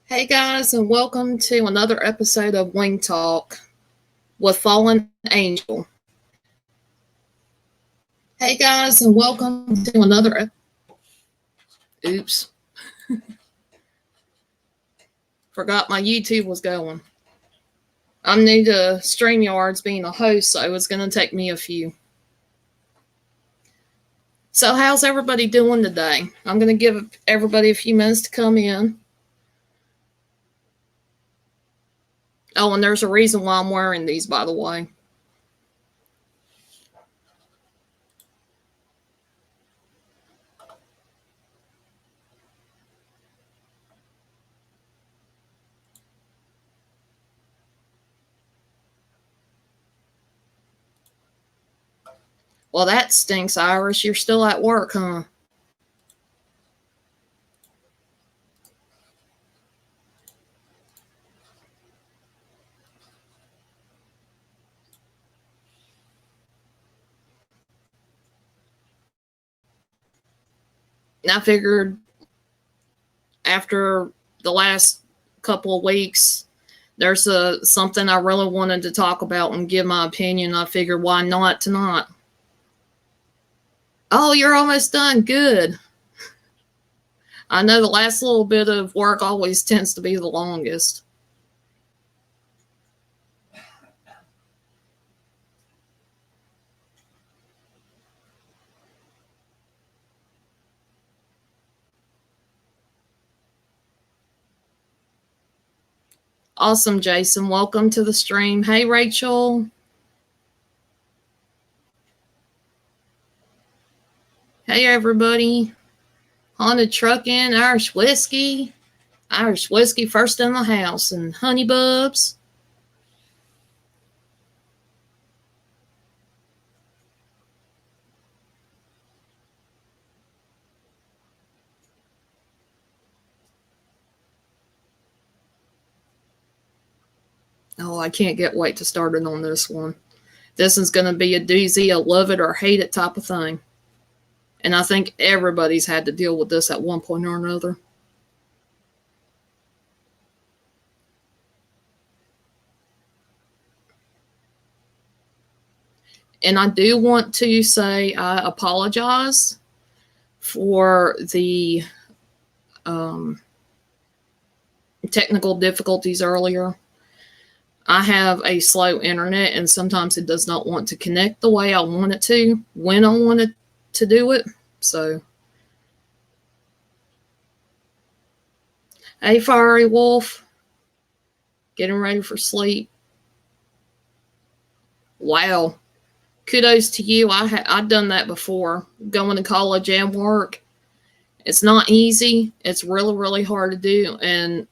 Hey guys, and welcome to another episode of Wing Talk with Fallen Angel. Hey guys, and welcome to another. Oops, forgot my YouTube was going. I'm new to StreamYards being a host, so it's going to take me a few. So, how's everybody doing today? I'm going to give everybody a few minutes to come in. Oh, and there's a reason why I'm wearing these, by the way. Well, that stinks, Iris. You're still at work, huh? I figured after the last couple of weeks, there's something I really wanted to talk about and give my opinion. I figured, why not tonight? Oh, you're almost done. Good. I know the last little bit of work always tends to be the longest. Awesome, Jason. Welcome to the stream. Hey, Rachel. Hey, everybody. Haunted Trucking, Irish Whiskey. Irish Whiskey first in the house. And Honey Bubs. Oh, I can't wait to start it on this one. This is going to be a doozy, a love it or hate it type of thing. And I think everybody's had to deal with this at one point or another. And I do want to say I apologize for the technical difficulties earlier. I have a slow internet, and sometimes it does not want to connect the way I want it to, when I want it to do it. So, hey, Fiery Wolf, getting ready for sleep. Wow. Kudos to you. I've done that before, going to college and work. It's not easy. It's really, really hard to do. And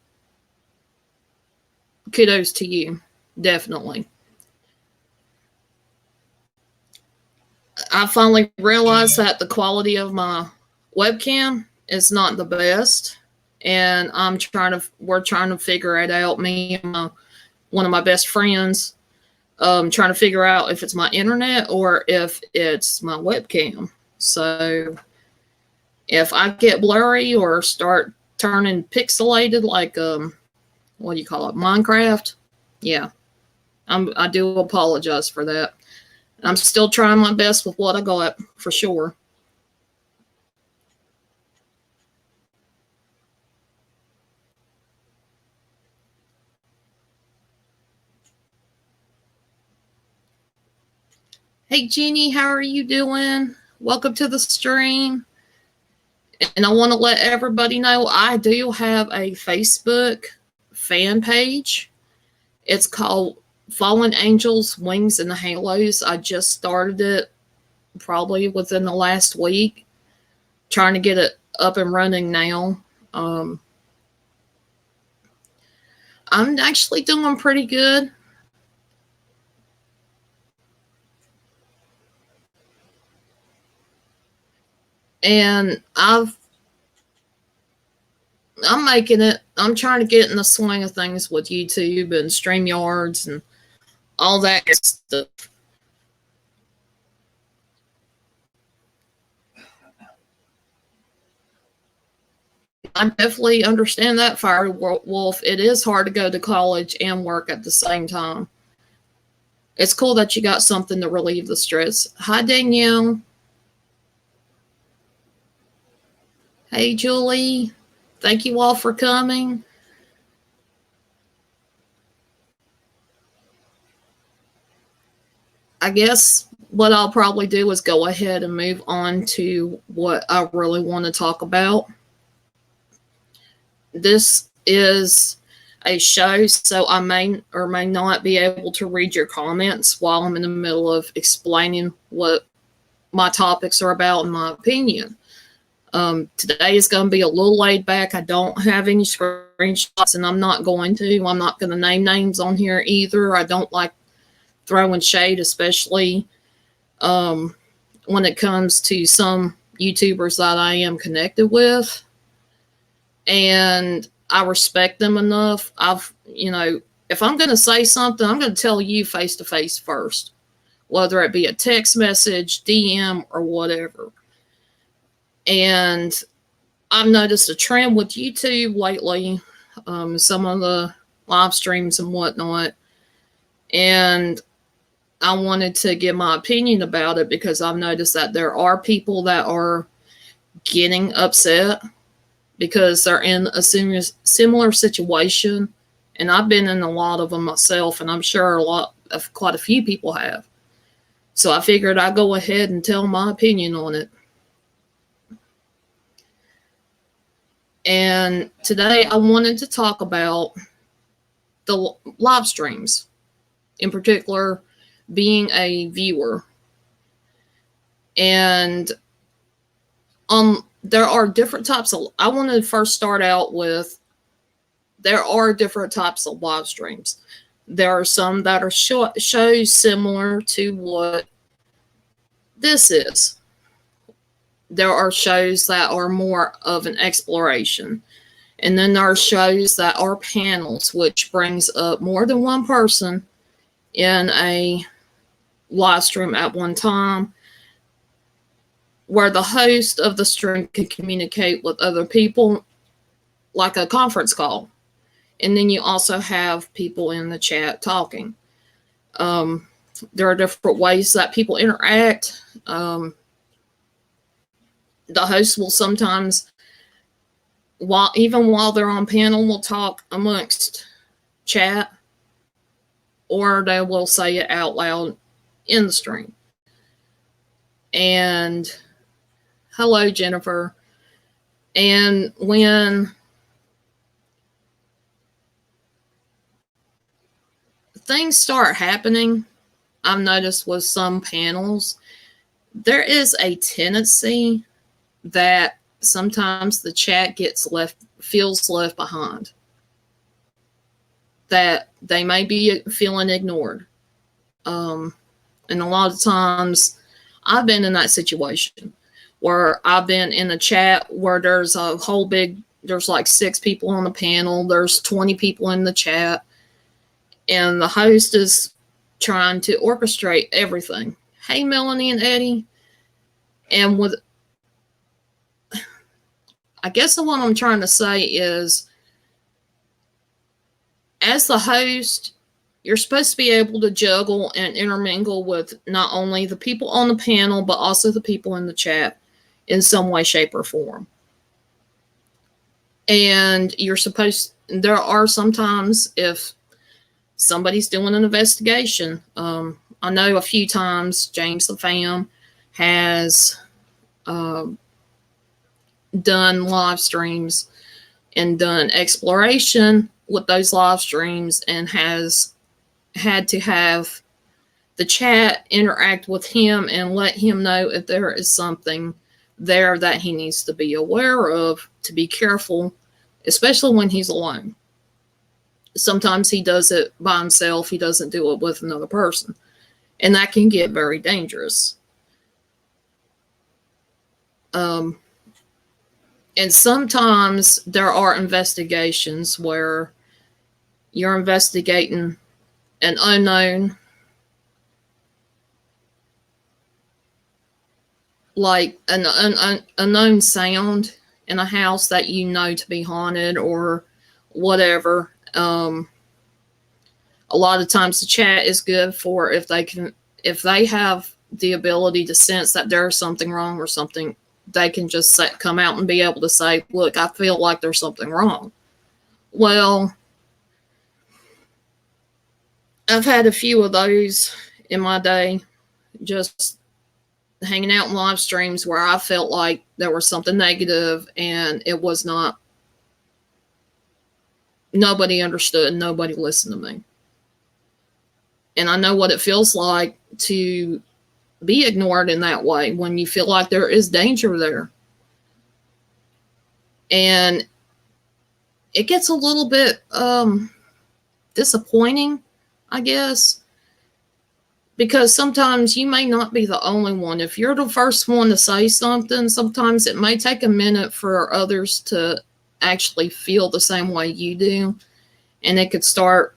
kudos to you. Definitely. I finally realized that the quality of my webcam is not the best. And we're trying to figure it out. Me and one of my best friends, trying to figure out if it's my internet or if it's my webcam. So if I get blurry or start turning pixelated like what do you call it, Minecraft? Yeah, I do apologize for that. I'm still trying my best with what I got, for sure. Hey, Jeannie, how are you doing? Welcome to the stream. And I want to let everybody know I do have a Facebook fan page. It's called Fallen Angels, Wings and Halos. I just started it probably within the last week, trying to get it up and running now. I'm actually doing pretty good. And I'm making it. I'm trying to get in the swing of things with YouTube and StreamYards and all that stuff. I definitely understand that, Fire Wolf. It is hard to go to college and work at the same time. It's cool that you got something to relieve the stress. Hi, Danielle. Hey, Julie. Thank you all for coming. I guess what I'll probably do is go ahead and move on to what I really want to talk about. This is a show, so I may or may not be able to read your comments while I'm in the middle of explaining what my topics are about, in my opinion. Today is going to be a little laid back. I don't have any screenshots, and I'm not going to name names on here either. I don't like throwing shade, especially when it comes to some YouTubers that I am connected with. And I respect them enough. If I'm going to say something, I'm going to tell you face to face first, whether it be a text message, DM, or whatever. And I've noticed a trend with YouTube lately, some of the live streams and whatnot. And I wanted to give my opinion about it because I've noticed that there are people that are getting upset because they're in a similar situation. And I've been in a lot of them myself, and I'm sure quite a few people have. So I figured I'd go ahead and tell my opinion on it. And today I wanted to talk about the live streams, in particular, being a viewer. And there are different types of, I want to first start out with, there are different types of live streams. There are some that are shows similar to what this is. There are shows that are more of an exploration. And then there are shows that are panels, which brings up more than one person in a live stream at one time, where the host of the stream can communicate with other people like a conference call. And then you also have people in the chat talking. There are different ways that people interact. The host will sometimes, while they're on panel, will talk amongst chat, or they will say it out loud in the stream. And hello, Jennifer. And when things start happening, I've noticed with some panels, there is a tendency that sometimes the chat feels left behind. That they may be feeling ignored. And a lot of times I've been in that situation where I've been in a chat where there's like 6 people on the panel, there's 20 people in the chat, and the host is trying to orchestrate everything. Hey, Melanie and Eddie. And I guess what I'm trying to say is, as the host, you're supposed to be able to juggle and intermingle with not only the people on the panel, but also the people in the chat in some way, shape, or form. And there are sometimes, if somebody's doing an investigation, I know a few times James the Fam has done live streams and done exploration with those live streams, and has had to have the chat interact with him and let him know if there is something there that he needs to be aware of, to be careful, especially when he's alone. Sometimes he does it by himself. He doesn't do it with another person. And that can get very dangerous. And sometimes there are investigations where you're investigating an unknown, like an unknown sound in a house that you know to be haunted or whatever. A lot of times the chat is good for if they have the ability to sense that there's something wrong or something, they can just come out and be able to say, look, I feel like there's something wrong. Well, I've had a few of those in my day, just hanging out in live streams where I felt like there was something negative and it was not, nobody understood, nobody listened to me. And I know what it feels like to be ignored in that way when you feel like there is danger there. And it gets a little bit disappointing, I guess, because sometimes you may not be the only one. If you're the first one to say something, sometimes it may take a minute for others to actually feel the same way you do. And it could start,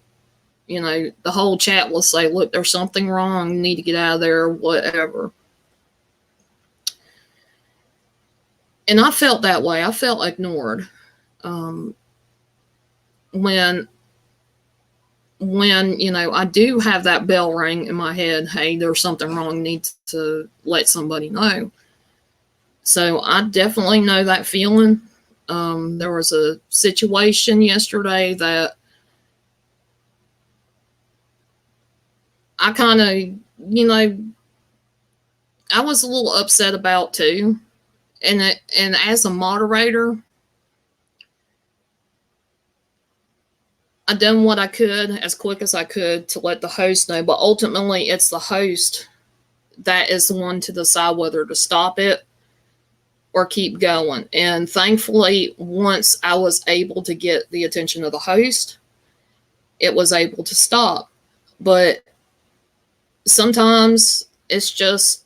the whole chat will say, look, there's something wrong, you need to get out of there, whatever. And I felt that way. I felt ignored. When I do have that bell ring in my head, hey, there's something wrong, need to let somebody know. So I definitely know that feeling. There was a situation yesterday that I kind of, I was a little upset about too. And as a moderator, I done what I could as quick as I could to let the host know, but ultimately it's the host that is the one to decide whether to stop it or keep going. And thankfully, once I was able to get the attention of the host, it was able to stop. But sometimes it's just,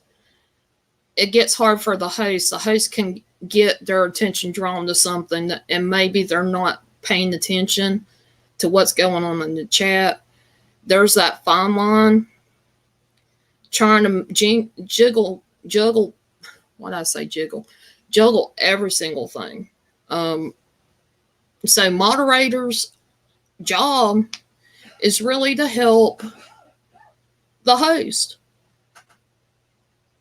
it gets hard for the host. The host can get their attention drawn to something and maybe they're not paying attention to what's going on in the chat. There's that fine line trying to juggle every single thing. So moderators' job is really to help the host.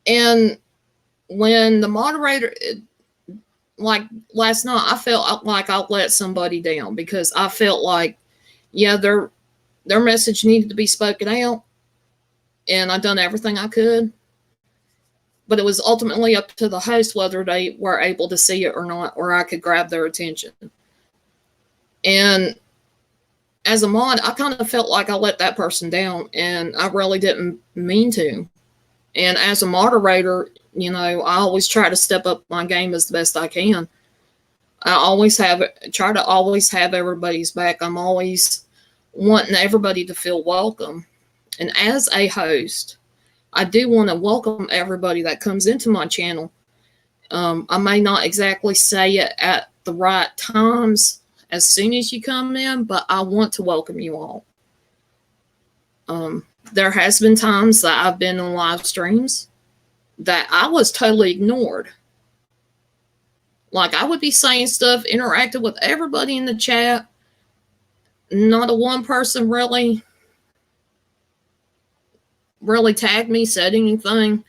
And when the moderator, like last night, I felt like I let somebody down because I felt like, yeah, their message needed to be spoken out, and I done everything I could. But it was ultimately up to the host whether they were able to see it or not, or I could grab their attention. And as a mod, I kind of felt like I let that person down, and I really didn't mean to. And as a moderator, I always try to step up my game as the best I can. I always try to always have everybody's back. I'm always wanting everybody to feel welcome. And as a host, I do want to welcome everybody that comes into my channel. I may not exactly say it at the right times as soon as you come in, but I want to welcome you all. There has been times that I've been on live streams that I was totally ignored. Like I would be saying stuff, interacting with everybody in the chat. Not a one person really tagged me, said anything.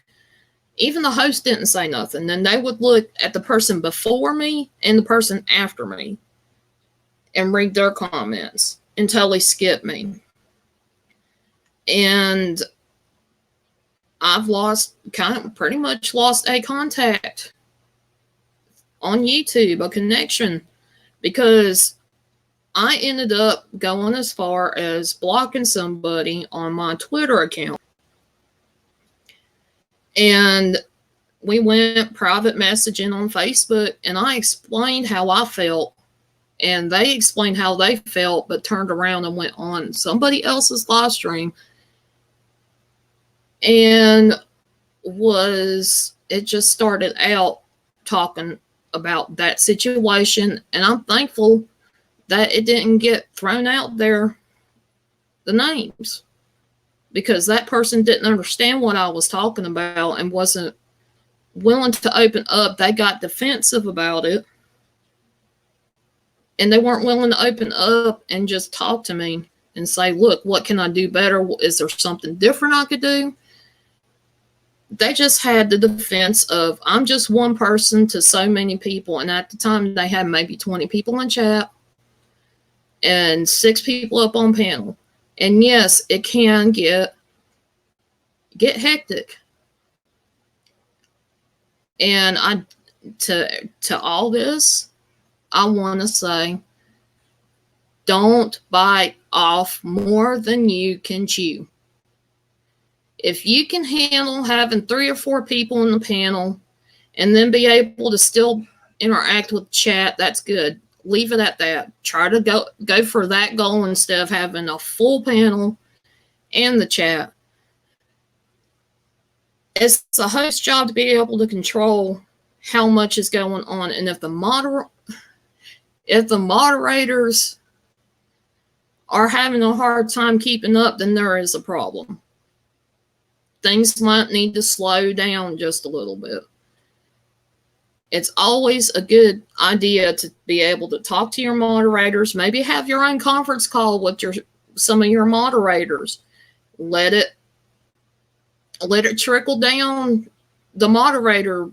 Even the host didn't say nothing. Then they would look at the person before me and the person after me and read their comments until they skip me. And I've pretty much lost a contact on YouTube, a connection, because I ended up going as far as blocking somebody on my Twitter account. And we went private messaging on Facebook, and I explained how I felt, and they explained how they felt, but turned around and went on somebody else's live stream. And it just started out talking about that situation, and I'm thankful that it didn't get thrown out there, the names, because that person didn't understand what I was talking about and wasn't willing to open up. They got defensive about it, And they weren't willing to open up and just talk to me and say, look, what can I do better? Is there something different I could do? They just had the defense of, I'm just one person to so many people. And at the time, they had maybe 20 people in chat and 6 people up on panel. And yes, it can get hectic. And to all this, I want to say, don't bite off more than you can chew. If you can handle having 3 or 4 people in the panel and then be able to still interact with chat, that's good. Leave it at that. Try to go for that goal instead of having a full panel and the chat. It's the host's job to be able to control how much is going on. And if the moderators are having a hard time keeping up, then there is a problem. Things might need to slow down just a little bit. It's always a good idea to be able to talk to your moderators. Maybe have your own conference call with some of your moderators. Let it trickle down the moderator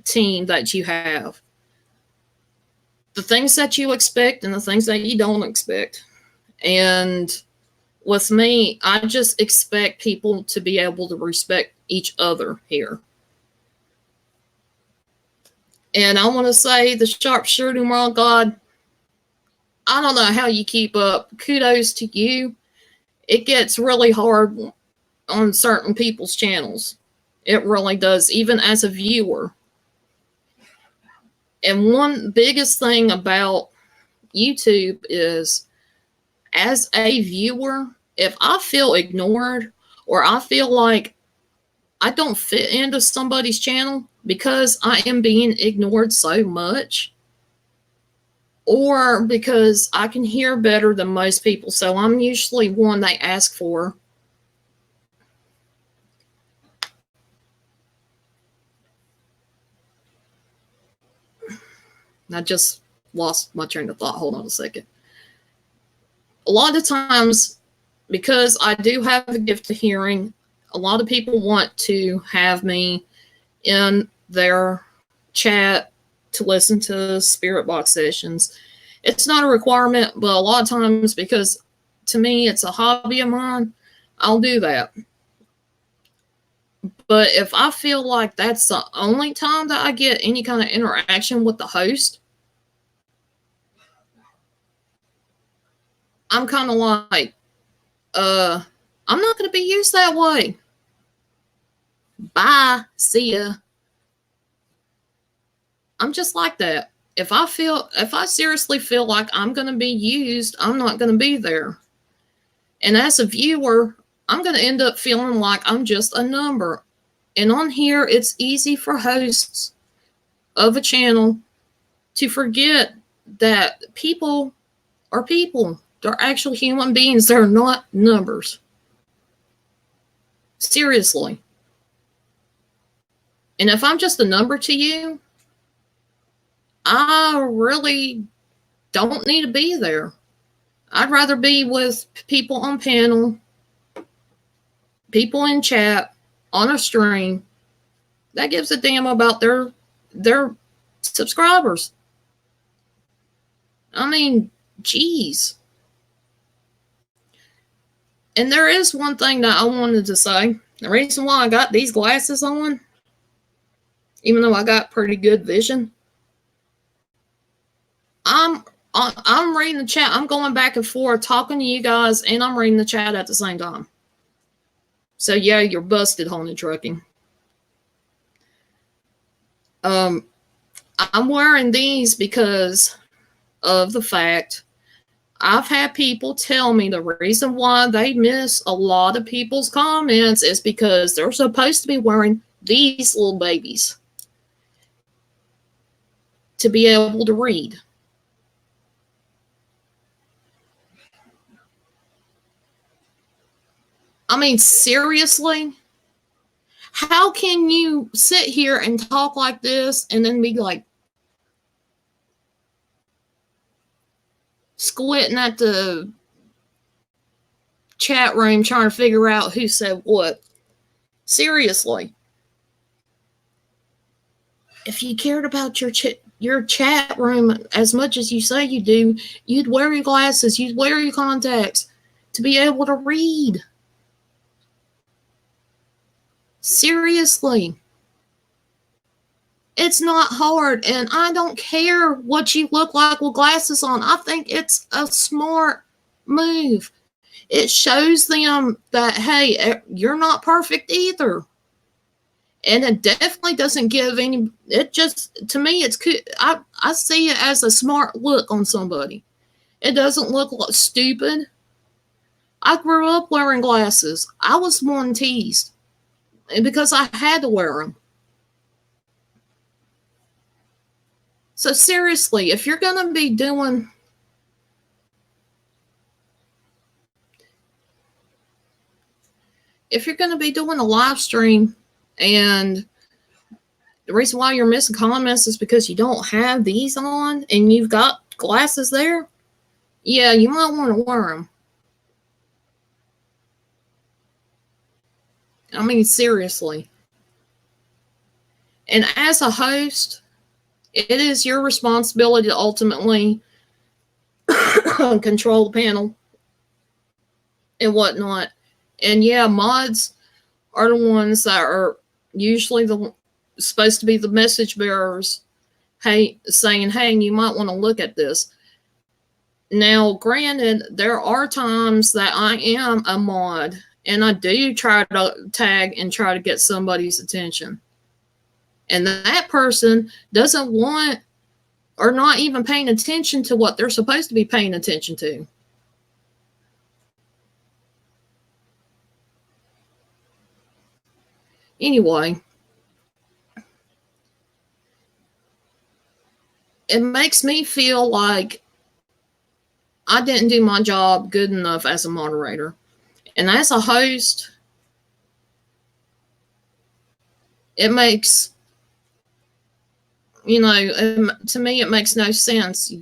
team that you have. The things that you expect and the things that you don't expect. And with me, I just expect people to be able to respect each other here. And I want to say, the sharpshooter, my God, I don't know how you keep up. Kudos to you. It gets really hard on certain people's channels. It really does, even as a viewer. And one biggest thing about YouTube is, as a viewer, if I feel ignored or I feel like I don't fit into somebody's channel because I am being ignored so much, or because I can hear better than most people, so I'm usually one they ask for, I just lost my train of thought. Hold on a second. A lot of times, because I do have a gift of hearing, a lot of people want to have me in their chat to listen to spirit box sessions. It's not a requirement, but a lot of times, because to me it's a hobby of mine, I'll do that. But if I feel like that's the only time that I get any kind of interaction with the host, I'm kind of like, I'm not going to be used that way. Bye. See ya. I'm just like that. If I seriously feel like I'm going to be used, I'm not going to be there. And as a viewer, I'm going to end up feeling like I'm just a number. And on here, it's easy for hosts of a channel to forget that people are people. They're actual human beings. They're not numbers. Seriously. And if I'm just a number to you, I really don't need to be there. I'd rather be with people on panel, people in chat, on a stream that gives a damn about their subscribers. I mean, geez. And there is one thing that I wanted to say. The reason why I got these glasses on, even though I got pretty good vision, I'm reading the chat. I'm going back and forth talking to you guys, and I'm reading the chat at the same time. So yeah, you're busted, Haunted Trucking. I'm wearing these because of the fact I've had people tell me the reason why they miss a lot of people's comments is because they're supposed to be wearing these little babies to be able to read. I mean, seriously? How can you sit here and talk like this and then be like, squinting at the chat room trying to figure out who said what. Seriously. If you cared about your chat room as much as you say you do, you'd wear your glasses, you'd wear your contacts to be able to read. Seriously. It's not hard, and I don't care what you look like with glasses on. I think it's a smart move. It shows them that, hey, you're not perfect either. And it definitely doesn't give any, it just, to me, it's, I see it as a smart look on somebody. It doesn't look like stupid. I grew up wearing glasses. I was one teased because I had to wear them. So seriously, if you're going to be doing a live stream, and the reason why you're missing comments is because you don't have these on and you've got glasses there, yeah, you might want to wear them. I mean, seriously. And as a host, it is your responsibility to ultimately control the panel and whatnot. And yeah, mods are the ones that are usually supposed to be the message bearers, hey, saying, hey, you might want to look at this. Now, granted, there are times that I am a mod and I do try to tag and try to get somebody's attention. And that person doesn't want or not even paying attention to what they're supposed to be paying attention to. Anyway, it makes me feel like I didn't do my job good enough as a moderator. And as a host, it makes, to me, it makes no sense.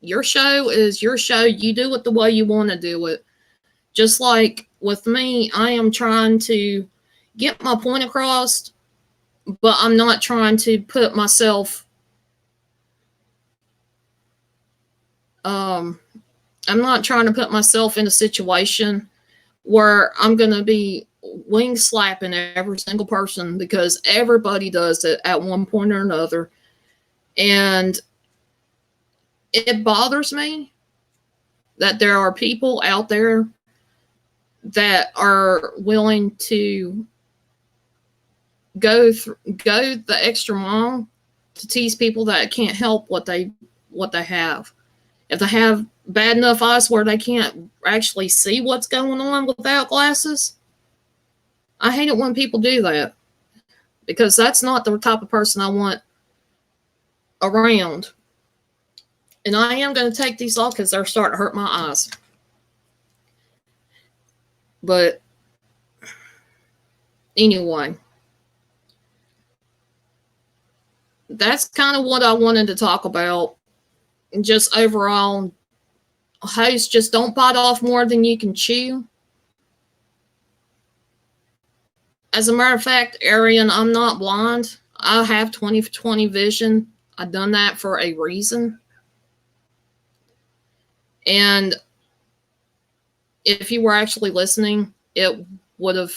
Your show is your show. You do it the way you want to do it. Just like with me, I am trying to get my point across, but I'm not trying to put myself, I'm not trying to put myself in a situation where I'm going to be wing slapping every single person, because everybody does it at one point or another. And it bothers me that there are people out there that are willing to go the extra mile to tease people that can't help what they have. If they have bad enough eyes where they can't actually see what's going on without glasses, I hate it when people do that, because that's not the type of person I want around. And I am going to take these off because they're starting to hurt my eyes. But anyway, that's kind of what I wanted to talk about. Just overall, hosts, just don't bite off more than you can chew. As a matter of fact, Arian, I'm not blind. I have 20/20 vision. I've done that for a reason. And if you were actually listening, it would have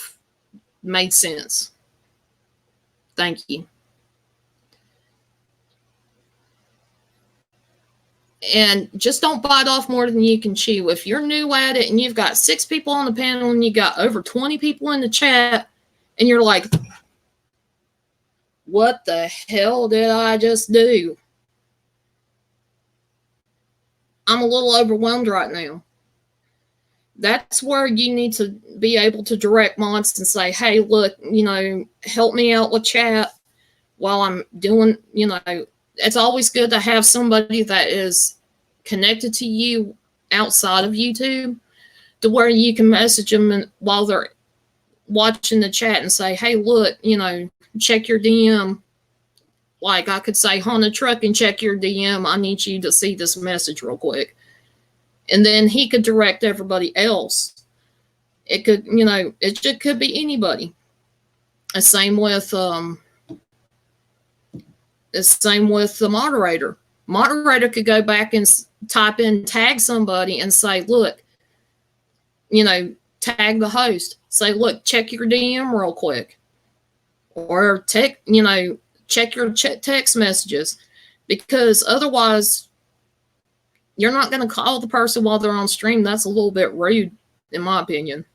made sense. Thank you. And just don't bite off more than you can chew. If you're new at it and you've got 6 people on the panel and you got over 20 people in the chat, and you're like, what the hell did I just do? I'm a little overwhelmed right now. That's where you need to be able to direct mods and say, hey, look, help me out with chat while I'm doing, it's always good to have somebody that is connected to you outside of YouTube, to where you can message them while they're watching the chat and say, hey, look, check your DM. Like I could say, Honda Truck, and check your DM. I need you to see this message real quick. and then he could direct everybody else. It could, it just could be anybody. The same with the moderator. Moderator could go back and type in, tag somebody and say, look, tag the host. Say, look, check your DM real quick. Or check your text messages. Because otherwise, you're not going to call the person while they're on stream. That's a little bit rude, in my opinion.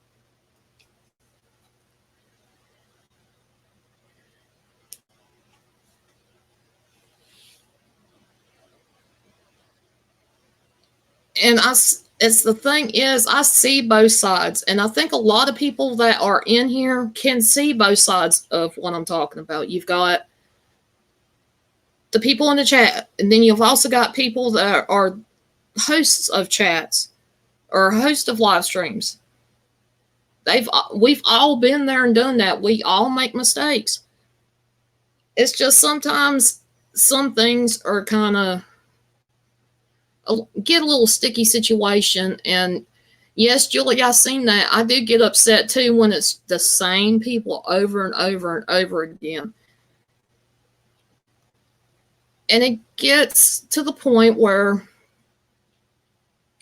And it's the thing is, I see both sides. And I think a lot of people that are in here can see both sides of what I'm talking about. You've got the people in the chat, and then you've also got people that are hosts of chats or hosts of live streams. We've all been there and done that. We all make mistakes. It's just sometimes some things are kind of get a little sticky situation. And yes, Julie, I've seen that. I do get upset too when it's the same people over and over and over again. And it gets to the point where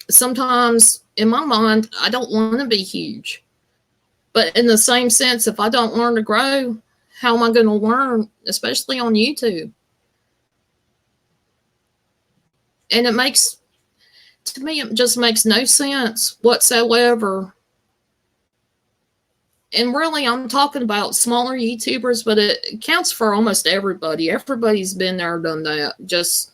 sometimes in my mind, I don't want to be huge. But in the same sense, if I don't learn to grow, how am I going to learn, especially on YouTube? And to me, it just makes no sense whatsoever. And really, I'm talking about smaller YouTubers, but it counts for almost everybody. Everybody's been there, done that. Just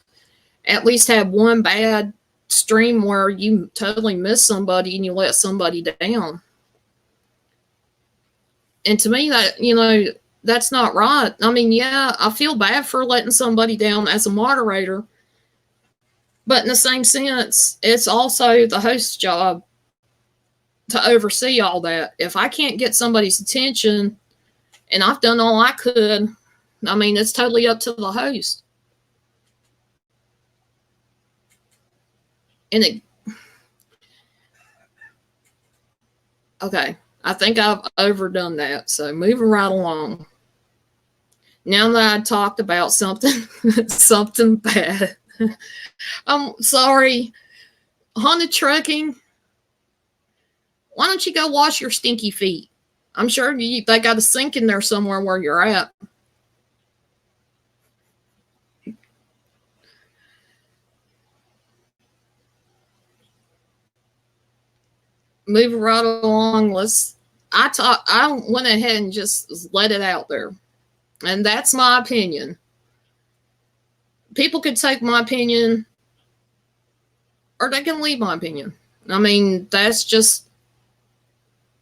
at least have one bad stream where you totally miss somebody and you let somebody down. And to me, that, that's not right. I mean, yeah, I feel bad for letting somebody down as a moderator. But in the same sense, it's also the host's job to oversee all that. If I can't get somebody's attention and I've done all I could, I mean, it's totally up to the host. And okay, I think I've overdone that. So moving right along. Now that I talked about something, something bad. I'm sorry. Honda Trucking, why don't you go wash your stinky feet? I'm sure they got a sink in there somewhere where you're at. Moving right along, I went ahead and just let it out there. And that's my opinion. People could take my opinion or they can leave my opinion. I mean, that's just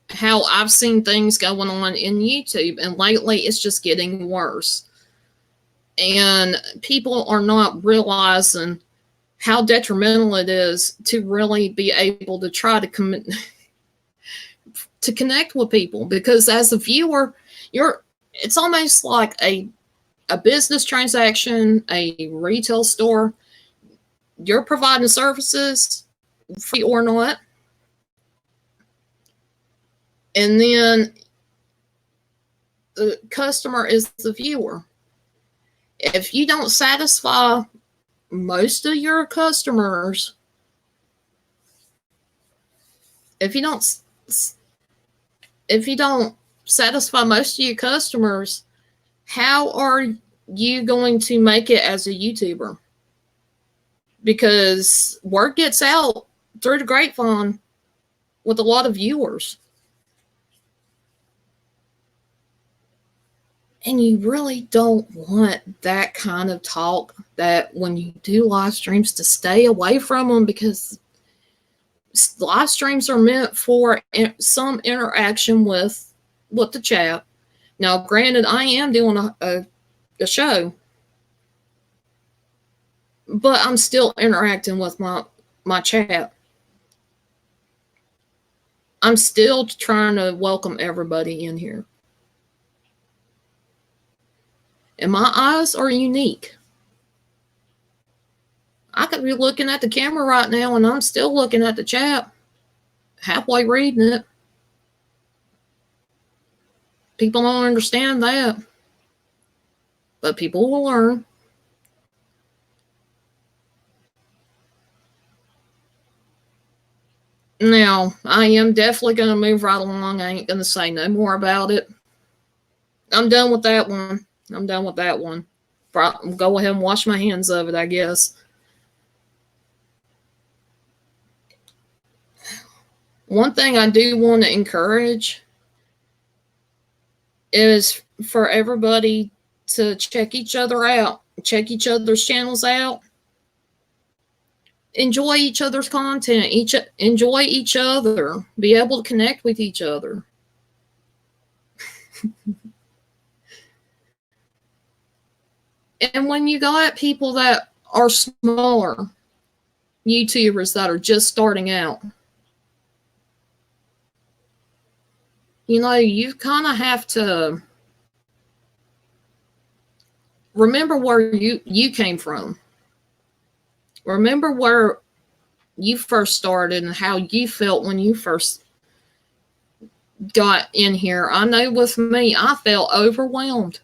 how I've seen things going on in YouTube. And lately, it's just getting worse. And people are not realizing how detrimental it is to really be able to try to to connect with people. Because as a viewer, it's almost like a business transaction, a retail store. You're providing services, free or not. And then the customer is the viewer. If you don't satisfy most of your customers, if you don't satisfy most of your customers, how are you going to make it as a YouTuber? Because word gets out through the grapevine with a lot of viewers. And you really don't want that kind of talk that when you do live streams to stay away from them, because live streams are meant for some interaction with the chat. Now, granted, I am doing a show, but I'm still interacting with my chat. I'm still trying to welcome everybody in here. And my eyes are unique. I could be looking at the camera right now and I'm still looking at the chat, halfway reading it. People don't understand that, but people will learn. Now, I am definitely going to move right along. I ain't going to say no more about it. I'm done with that one. Go ahead and wash my hands of it, I guess. One thing I do want to encourage is for everybody to check each other out, check each other's channels out, enjoy each other's content, enjoy each other, be able to connect with each other. And when you got people that are smaller, YouTubers that are just starting out, you kind of have to remember where you came from. Remember where you first started and how you felt when you first got in here. I know with me, I felt overwhelmed.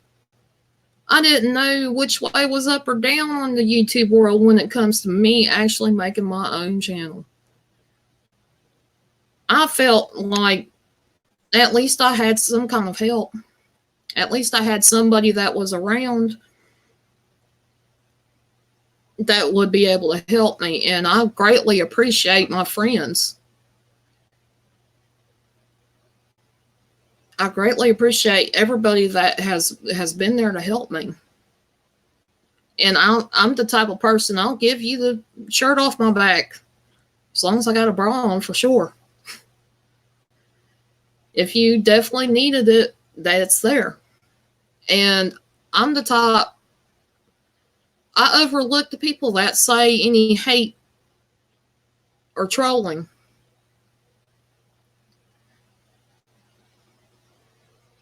I didn't know which way was up or down on the YouTube world when it comes to me actually making my own channel. I felt like at least I had some kind of help. At least I had somebody that was around that would be able to help me. And I greatly appreciate my friends. I greatly appreciate everybody that has been there to help me. And I'm the type of person, I'll give you the shirt off my back as long as I got a bra on, for sure. If you definitely needed it, that's there. And I'm the type, I overlook the people that say any hate or trolling.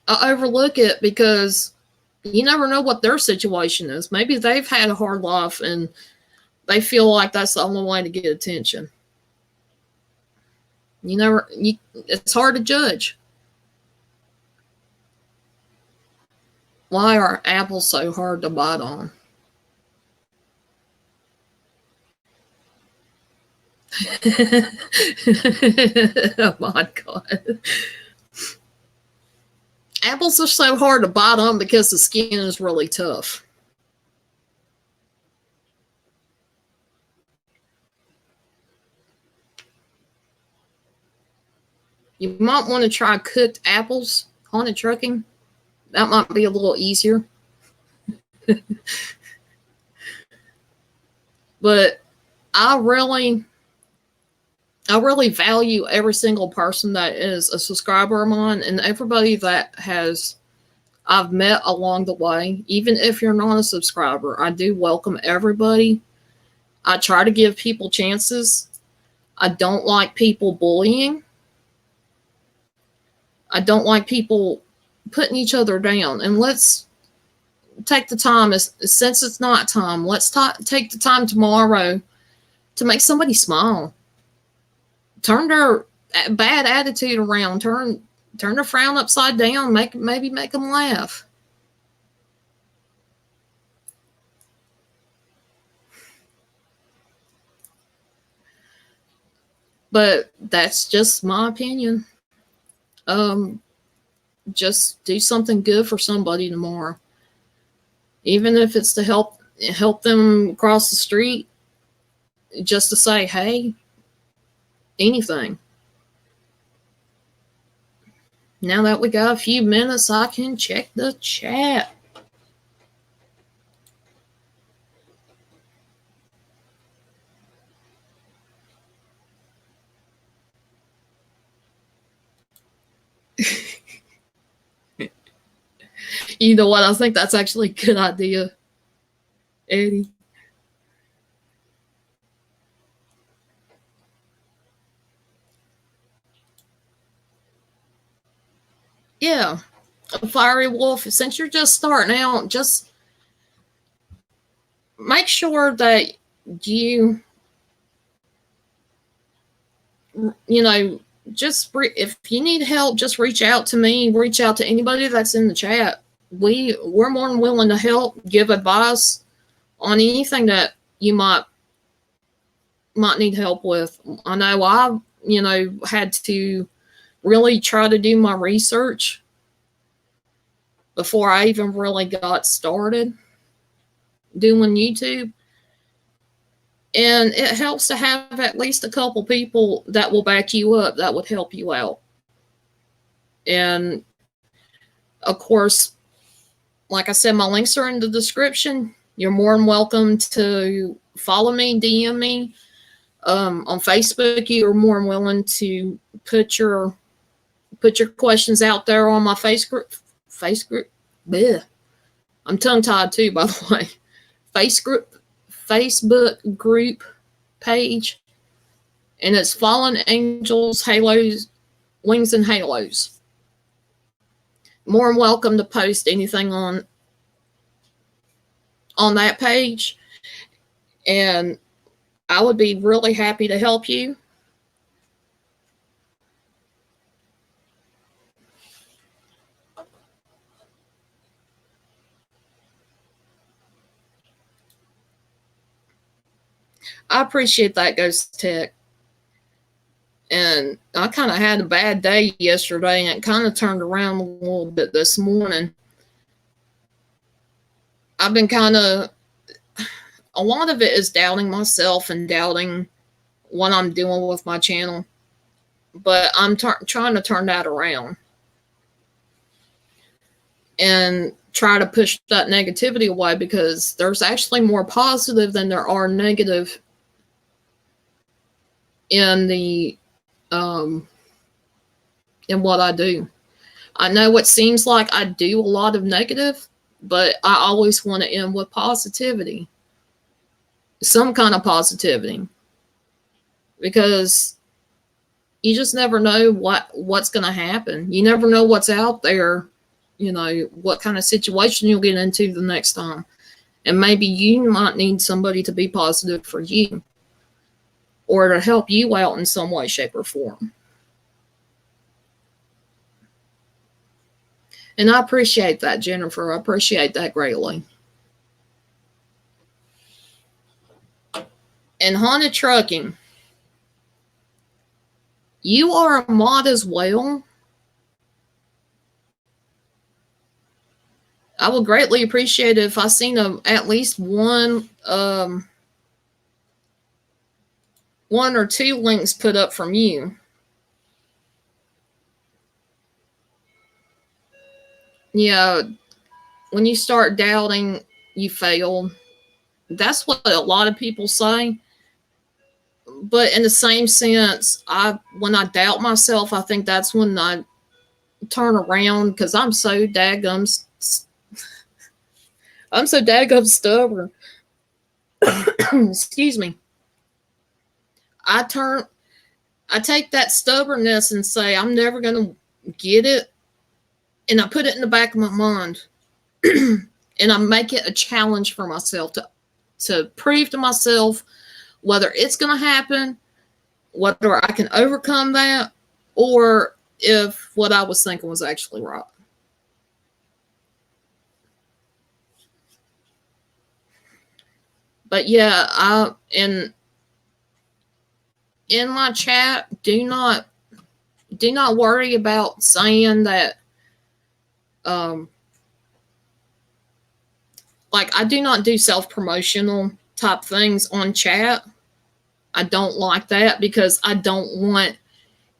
I overlook it because you never know what their situation is. Maybe they've had a hard life and they feel like that's the only way to get attention. It's hard to judge. Why are apples so hard to bite on? Oh my God. Apples are so hard to bite on because the skin is really tough. You might want to try cooked apples, haunted trucking. That might be a little easier. But I really value every single person that is a subscriber of mine and everybody that I've met along the way. Even if you're not a subscriber, I do welcome everybody. I try to give people chances. I don't like people bullying. I don't like people putting each other down. And let's take the time, since it's not time, let's take the time tomorrow to make somebody smile. Turn their bad attitude around. Turn their frown upside down. Maybe make them laugh. But that's just my opinion. Just do something good for somebody tomorrow. Even if it's to help them cross the street, just to say, hey, anything. Now that we got a few minutes, I can check the chat. You know what? I think that's actually a good idea, Eddie. Yeah, a fiery wolf. Since you're just starting out, just make sure that you know, if you need help, just reach out to me, reach out to anybody that's in the chat. We're more than willing to help, give advice on anything that you might need help with. I know I, had to really try to do my research before I even really got started doing YouTube. And it helps to have at least a couple people that will back you up, that would help you out. And of course, like I said, my links are in the description. You're more than welcome to follow me, DM me. On Facebook, you're more than willing to put your questions out there on my Facebook. Bleh. I'm tongue-tied too, by the way. Facebook group page, and it's Fallen Angels, Halos, Wings and Halos. More than welcome to post anything on that page, and I would be really happy to help you. I appreciate that, Ghost Tech. And I kind of had a bad day yesterday, and it kind of turned around a little bit this morning. I've been a lot of it is doubting myself and doubting what I'm doing with my channel. But I'm trying to turn that around and try to push that negativity away, because there's actually more positive than there are negative in the in what I do. I know it seems like I do a lot of negative, but I always want to end with positivity, some kind of positivity, because you just never know what's going to happen. You never know what's out there, what kind of situation you'll get into the next time. And maybe you might need somebody to be positive for you, or to help you out in some way, shape, or form. And I appreciate that, Jennifer. I appreciate that greatly. And Haunted Trucking, you are a mod as well. I would greatly appreciate it if I seen at least one or two links put up from you. Yeah, when you start doubting, you failed. That's what a lot of people say. But in the same sense, when I doubt myself, I think that's when I turn around, because I'm so daggum stubborn. Excuse me. I take that stubbornness and say, I'm never going to get it. And I put it in the back of my mind. And I make it a challenge for myself to prove to myself whether it's going to happen, whether I can overcome that, or if what I was thinking was actually right. But yeah, in my chat, do not worry about saying that. Like, I do not do self-promotional type things on chat. I don't like that, because I don't want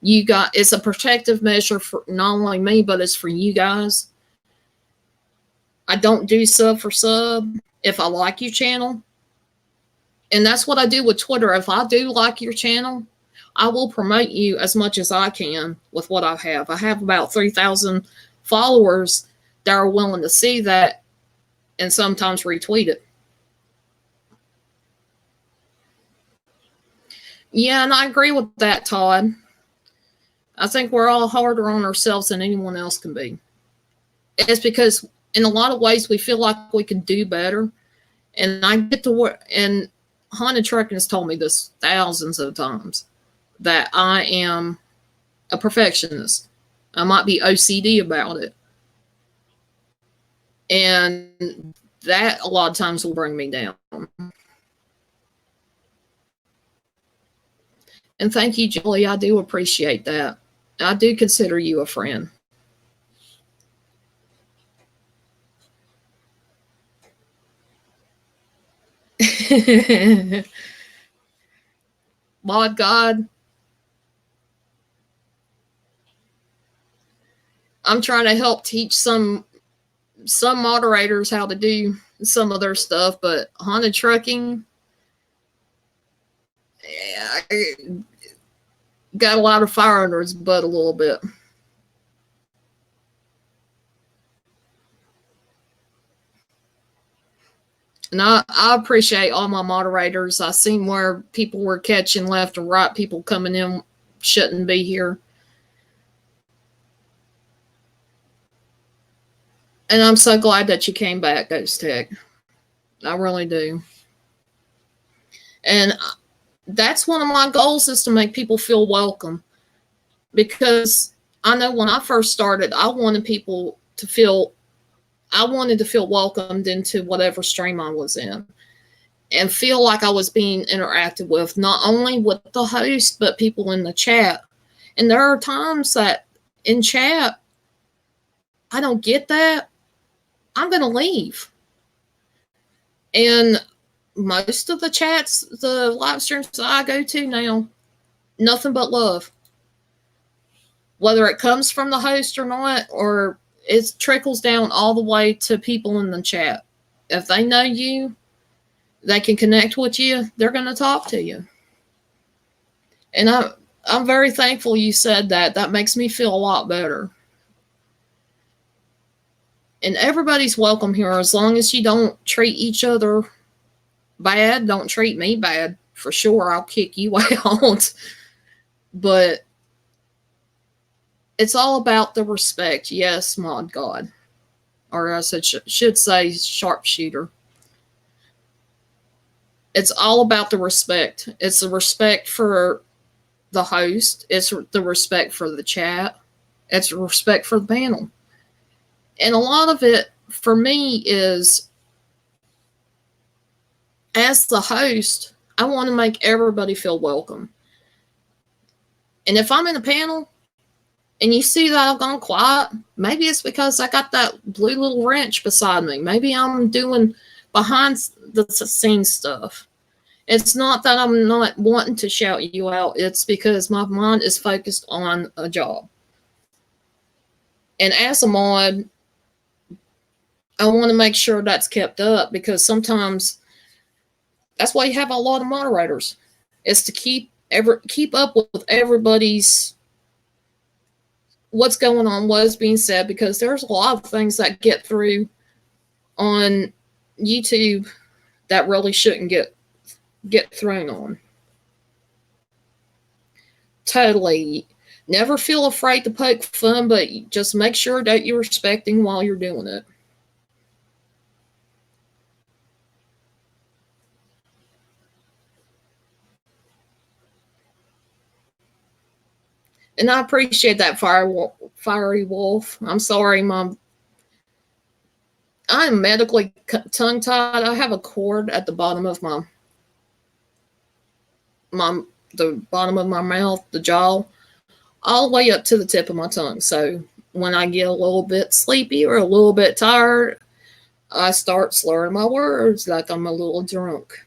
you guys. It's a protective measure for not only me, but it's for you guys. I don't do sub for sub if I like your channel. And that's what I do with Twitter. If I do like your channel, I will promote you as much as I can with what I have. I have about 3,000 followers that are willing to see that and sometimes retweet it. Yeah, and I agree with that, Todd. I think we're all harder on ourselves than anyone else can be. It's because in a lot of ways we feel like we can do better. And I get to work, and Haunted Trucking has told me this thousands of times, that I am a perfectionist. I might be OCD about it. And that a lot of times will bring me down. And thank you, Julie. I do appreciate that. I do consider you a friend. Lord God, I'm trying to help teach some moderators how to do some of their stuff, but Haunted Trucking, yeah, I got a lot of fire under his butt a little bit. And I appreciate all my moderators. I seen where people were catching left and right, people coming in shouldn't be here. And I'm so glad that you came back, Ghost Tech. I really do. And that's one of my goals, is to make people feel welcome. Because I know when I first started, I wanted to feel welcomed into whatever stream I was in, and feel like I was being interacted with, not only with the host, but people in the chat. And there are times that in chat, I don't get that, I'm going to leave. And most of the chats, the live streams that I go to now, nothing but love. Whether it comes from the host or not, or it trickles down all the way to people in the chat. If they know you, they can connect with you, they're going to talk to you. And I'm very thankful you said that. That makes me feel a lot better. And everybody's welcome here, as long as you don't treat each other bad. Don't treat me bad. For sure, I'll kick you out. But it's all about the respect. Yes, Mod God. Or I should say sharpshooter. It's all about the respect. It's the respect for the host. It's the respect for the chat. It's respect for the panel. And a lot of it, for me, is, as the host, I want to make everybody feel welcome. And if I'm in a panel and you see that I've gone quiet, maybe it's because I got that blue little wrench beside me. Maybe I'm doing behind the scenes stuff. It's not that I'm not wanting to shout you out. It's because my mind is focused on a job. And as a mod, I want to make sure that's kept up, because sometimes that's why you have a lot of moderators, is to keep up with everybody's what's going on, what is being said, because there's a lot of things that get through on YouTube that really shouldn't get thrown on. Totally. Never feel afraid to poke fun, but just make sure that you're respecting while you're doing it. And I appreciate that, Fiery Wolf. I'm sorry, Mom. I'm medically tongue-tied. I have a cord at the bottom of the bottom of my mouth, the jaw, all the way up to the tip of my tongue. So when I get a little bit sleepy or a little bit tired, I start slurring my words like I'm a little drunk.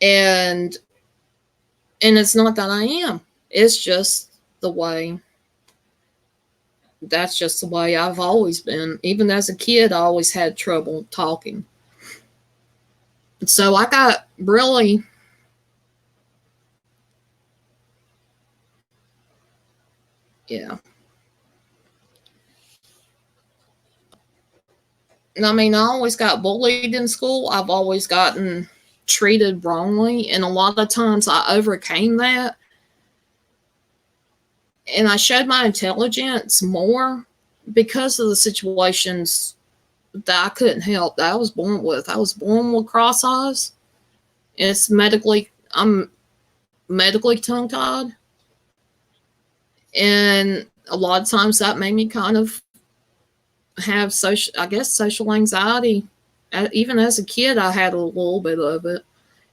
And it's not that I am. It's just the way. That's just the way I've always been. Even as a kid, I always had trouble talking. So I got really... Yeah. And I mean, I always got bullied in school. I've always gotten treated wrongly. And a lot of times I overcame that. And I showed my intelligence more because of the situations that I couldn't help, that I was born with. I was born with cross eyes. I'm medically tongue tied. And a lot of times that made me kind of have social anxiety. Even as a kid, I had a little bit of it.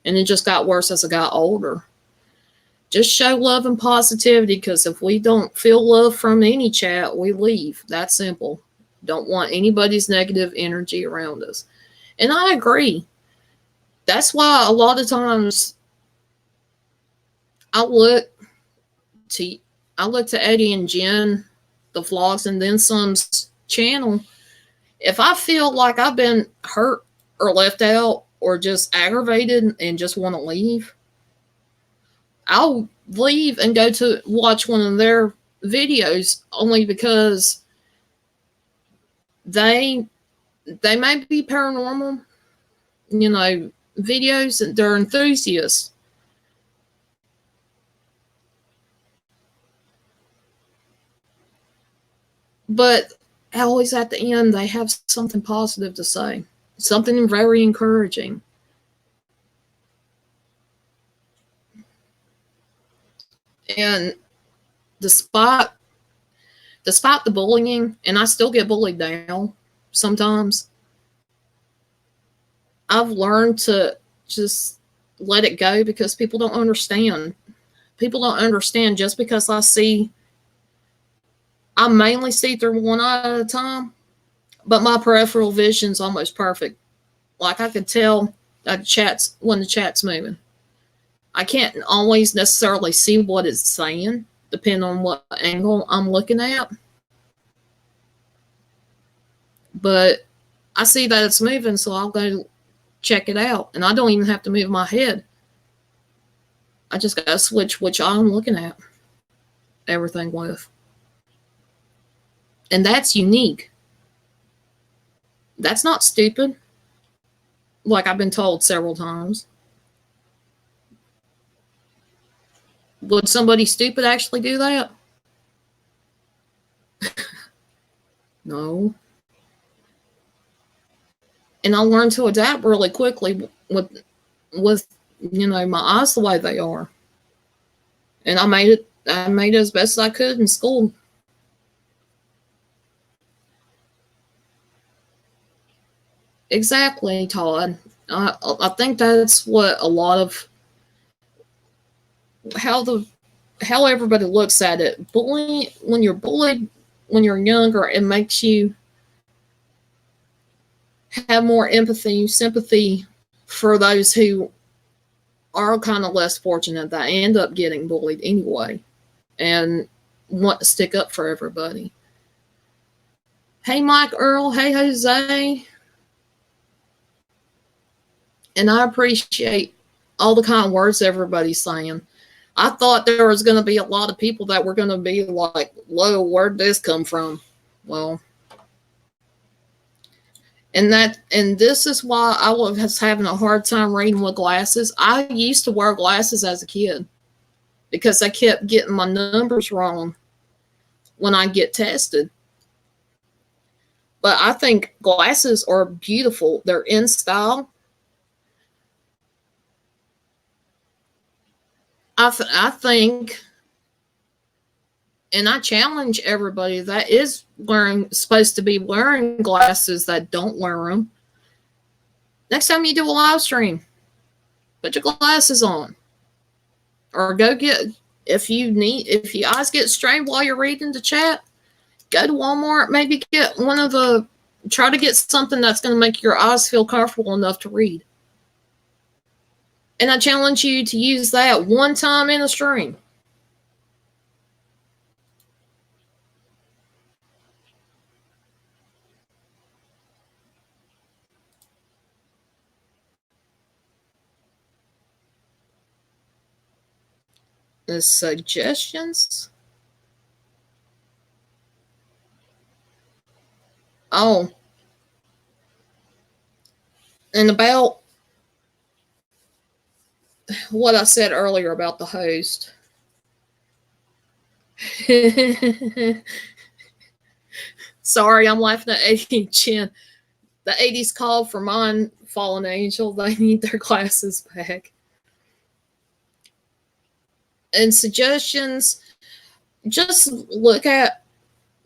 And it just got worse as I got older. Just show love and positivity, because if we don't feel love from any chat, we leave. That simple. Don't want anybody's negative energy around us. And I agree. That's why a lot of times I look to Eddie and Jen, the vlogs, and then some's channel. If I feel like I've been hurt or left out or just aggravated and just want to leave, I'll leave and go to watch one of their videos, only because they may be paranormal, videos, and they're enthusiasts. But always at the end, they have something positive to say, something very encouraging. And despite the bullying, and I still get bullied now sometimes, I've learned to just let it go, because people don't understand. People don't understand just because I mainly see through one eye at a time, but my peripheral vision's almost perfect. Like, I could tell that when the chat's moving. I can't always necessarily see what it's saying, depending on what angle I'm looking at. But I see that it's moving, so I'll go check it out. And I don't even have to move my head. I just got to switch which eye I'm looking at everything with. And that's unique. That's not stupid, like I've been told several times. Would somebody stupid actually do that? No. And I learned to adapt really quickly with my eyes the way they are. And I made it as best as I could in school. Exactly, Todd. I think that's what a lot of how everybody looks at it. Bullying, when you're bullied when you're younger, it makes you have more empathy, sympathy for those who are kind of less fortunate, that end up getting bullied anyway, and want to stick up for everybody. Hey, Mike Earl. Hey, Jose. And I appreciate all the kind words everybody's saying. I thought there was going to be a lot of people that were going to be like, whoa, where'd this come from? Well, and this is why I was having a hard time reading with glasses. I used to wear glasses as a kid because I kept getting my numbers wrong when I get tested. But I think glasses are beautiful. They're in style. I think, and I challenge everybody that is supposed to be wearing glasses that don't wear them. Next time you do a live stream, put your glasses on, or go get, if your eyes get strained while you're reading the chat, go to Walmart, maybe try to get something that's going to make your eyes feel comfortable enough to read. And I challenge you to use that one time in a stream. The suggestions? Oh. And about what I said earlier about the host. Sorry, I'm laughing at Eddie Chin. the 80s called for mine, Fallen Angel. They need their glasses back. And suggestions, just look at,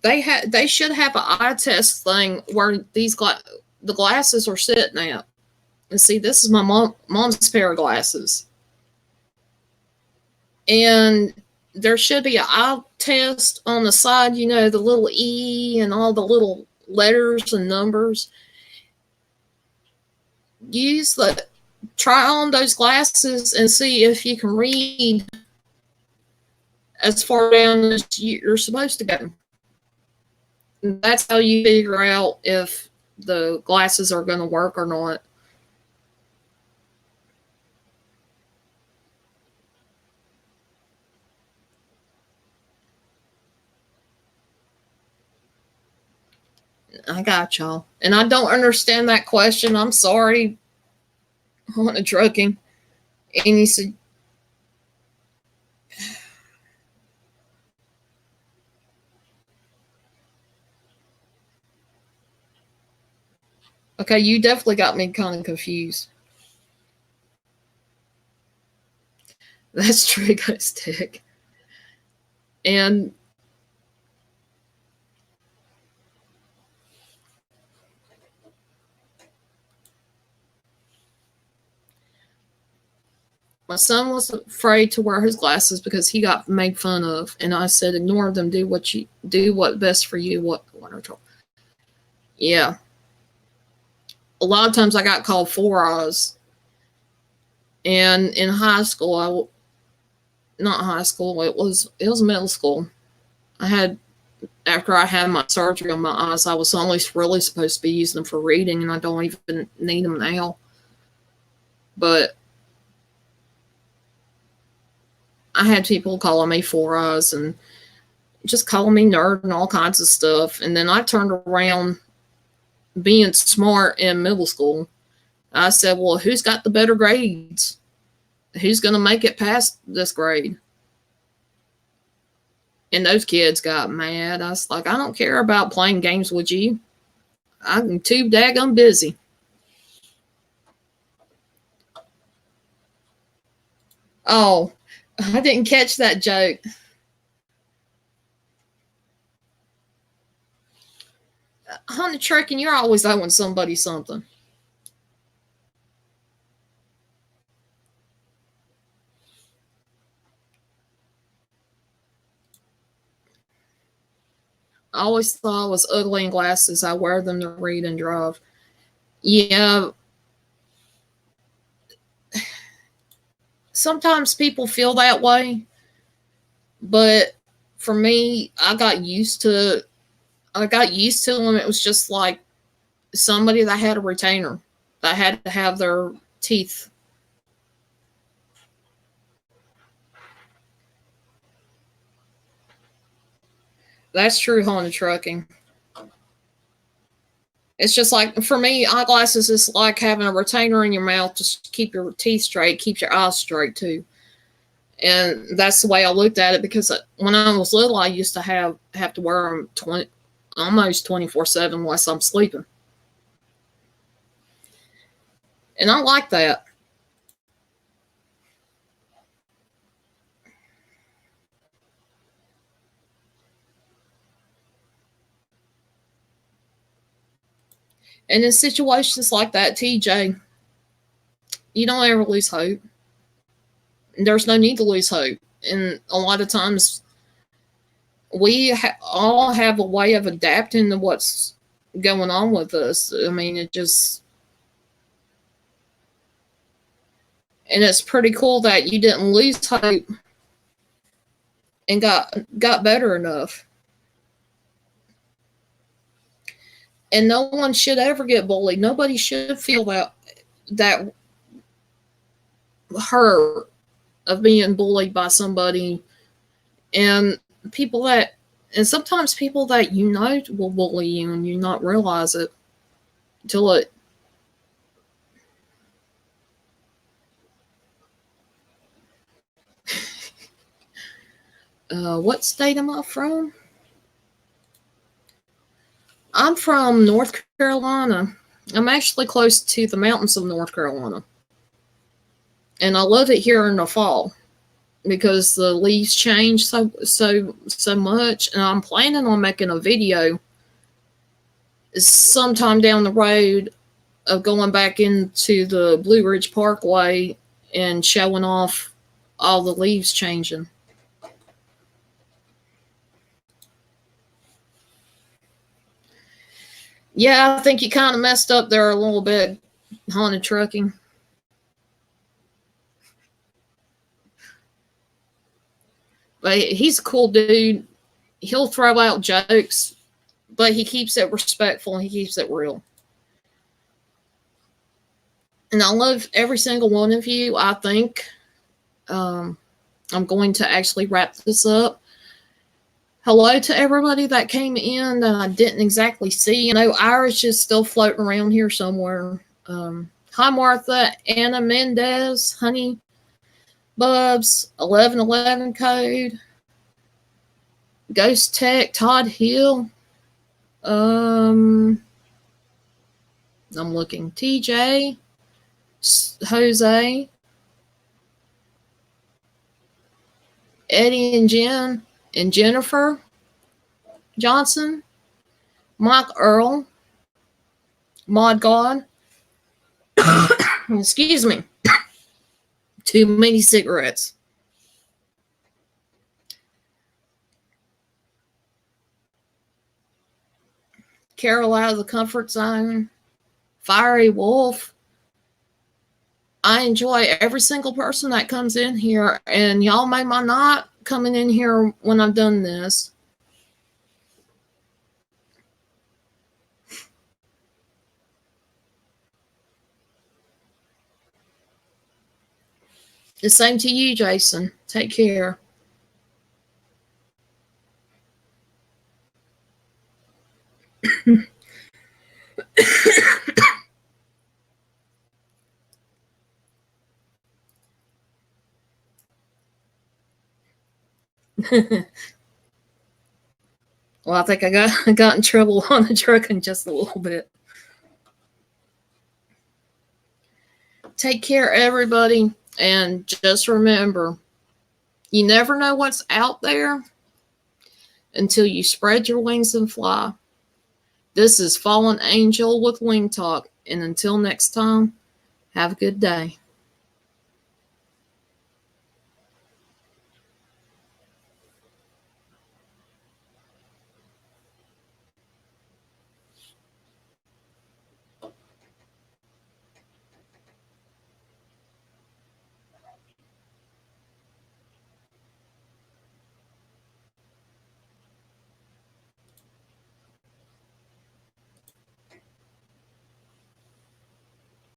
they should have an eye test thing where the glasses are sitting at. And see, this is my mom's pair of glasses. And there should be an eye test on the side, you know, the little E and all the little letters and numbers. Try on those glasses and see if you can read as far down as you're supposed to go. And that's how you figure out if the glasses are going to work or not. I got y'all. And I don't understand that question. I'm sorry. I want to trucking. And he said, okay, you definitely got me kind of confused. That's true, Ghost Dick. And my son was afraid to wear his glasses because he got made fun of, and I said, "Ignore them. Do what best for you." What Yeah. A lot of times I got called Four Eyes, and in high school, not high school. It was middle school. After I had my surgery on my eyes, I was only really supposed to be using them for reading, and I don't even need them now. But I had people calling me Four Eyes and just calling me nerd and all kinds of stuff. And then I turned around being smart in middle school. I said, well, who's got the better grades? Who's going to make it past this grade? And those kids got mad. I was like, I don't care about playing games with you. I'm too daggum busy. Oh, I didn't catch that joke. Honey Trekking, you're always owing somebody something. I always thought I was ugly in glasses. I wear them to read and drive. Yeah. Sometimes people feel that way. But for me, I got used to them. It was just like somebody that had a retainer, that had to have their teeth. That's true, Honda Trucking. It's just like, for me, eyeglasses is like having a retainer in your mouth to keep your teeth straight, keeps your eyes straight too. And that's the way I looked at it, because when I was little, I used to have to wear them almost 24/7 unless I'm sleeping. And I like that. And in situations like that, TJ, you don't ever lose hope. There's no need to lose hope. And a lot of times, we all have a way of adapting to what's going on with us. I mean, and it's pretty cool that you didn't lose hope and got better enough. And no one should ever get bullied. Nobody should feel that hurt of being bullied by somebody. And sometimes people that you know will bully you and you not realize it until it. What state am I from? I'm from North Carolina. I'm actually close to the mountains of North Carolina. And I love it here in the fall because the leaves change so much. And I'm planning on making a video sometime down the road of going back into the Blue Ridge Parkway and showing off all the leaves changing. Yeah, I think you kind of messed up there a little bit, haunted trucking. But he's a cool dude. He'll throw out jokes, but he keeps it respectful and he keeps it real. And I love every single one of you. I think I'm going to actually wrap this up. Hello to everybody that came in that I didn't exactly see. You know, Irish is still floating around here somewhere. Hi, Martha, Anna Mendez, Honey Bubs, 1111 Code, Ghost Tech, Todd Hill. I'm looking. TJ, Jose, Eddie and Jen, and Jennifer Johnson, Mike Earl, Mod God. Excuse me. Too many cigarettes. Carol out of the comfort zone. Fiery Wolf. I enjoy every single person that comes in here, and y'all made my night coming in here when I've done this. The same to you, Jason. Take care. Well, I think I got in trouble on the truck in just a little bit. Take care, everybody. And just remember, you never know what's out there until you spread your wings and fly. This is Fallen Angel with Wing Talk. And until next time, have a good day.